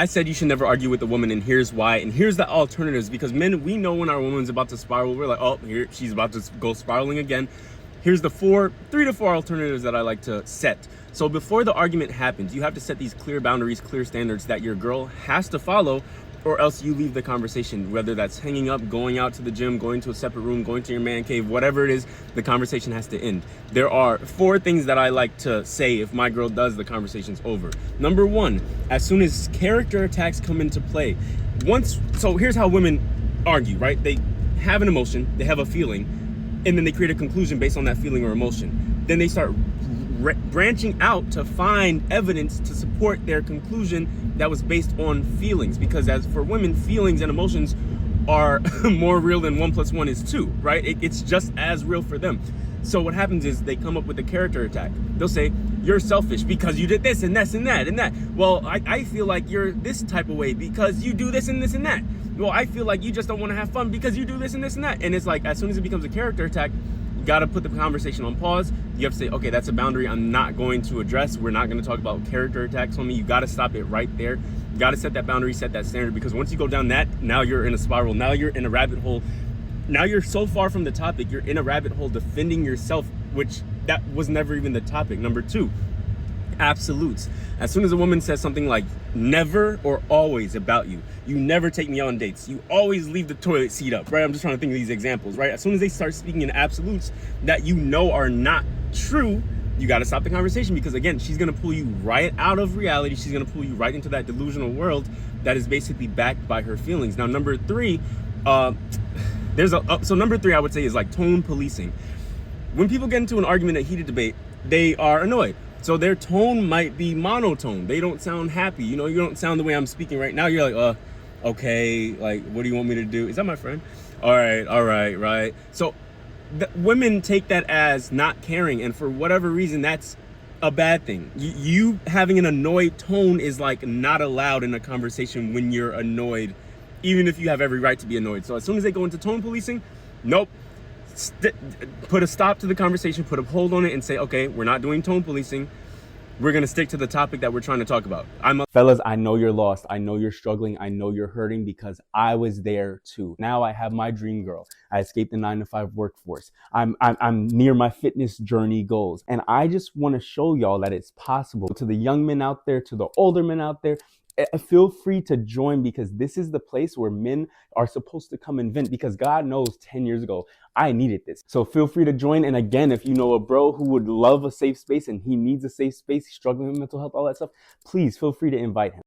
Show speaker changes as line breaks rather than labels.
I said you should never argue with a woman, and here's why, and here's the alternatives, because men, we know when our woman's about to spiral, we're like, oh, here, she's about to go spiraling again. Here's the 3 to 4 alternatives that I like to set. So before the argument happens, you have to set these clear boundaries, clear standards that your girl has to follow, or else you leave the conversation, whether that's hanging up, going out to the gym, going to a separate room, going to your man cave, whatever it is, the conversation has to end. There are 4 things that I like to say if my girl does, the conversation's over. Number 1, as soon as character attacks come into play, so here's how women argue, right? They have an emotion, they have a feeling, and then they create a conclusion based on that feeling or emotion. Then they start branching out to find evidence to support their conclusion that was based on feelings, because as for women, feelings and emotions are more real than 1 + 1 is 2, right? It's just as real for them. So what happens is they come up with a character attack. They'll say, you're selfish because you did this and this and that and that. Well, I feel like you're this type of way because you do this and this and that. Well, I feel like you just don't want to have fun because you do this and this and that. And it's like, as soon as it becomes a character attack, you got to put the conversation on pause. You have to say, okay, that's a boundary I'm not going to address. We're not going to talk about character attacks on me. You got to stop it right there. You got to set that boundary, set that standard, because once you go down that, now you're in a spiral. Now you're in a rabbit hole. Now you're so far from the topic, you're in a rabbit hole defending yourself, which that was never even the topic. Number 2, absolutes. As soon as a woman says something like never or always about you, you never take me on dates, you always leave the toilet seat up, right? I'm just trying to think of these examples, right? As soon as they start speaking in absolutes that you know are not true, you got to stop the conversation, because again, she's going to pull you right out of reality. She's going to pull you right into that delusional world that is basically backed by her feelings. Now, number 3, so number 3, I would say, is like tone policing. When people get into an argument, a heated debate, they are annoyed. So their tone might be monotone. They don't sound happy. You know, you don't sound the way I'm speaking right now. You're like, okay, like, what do you want me to do? Is that my friend? All right, right. So women take that as not caring, and for whatever reason, that's a bad thing. You having an annoyed tone is like not allowed in a conversation when you're annoyed, even if you have every right to be annoyed. So as soon as they go into tone policing, nope. Put a stop to the conversation, put a hold on it, and say, okay, we're not doing tone policing. We're going to stick to the topic that we're trying to talk about. Fellas, I know you're lost. I know you're struggling. I know you're hurting, because I was there too. Now I have my dream girl. I escaped the 9-to-5 workforce. I'm near my fitness journey goals. And I just want to show y'all that it's possible. To the young men out there, to the older men out there, feel free to join, because this is the place where men are supposed to come and vent, because God knows 10 years ago, I needed this. So feel free to join. And again, if you know a bro who would love a safe space and he needs a safe space, he's struggling with mental health, all that stuff, please feel free to invite him.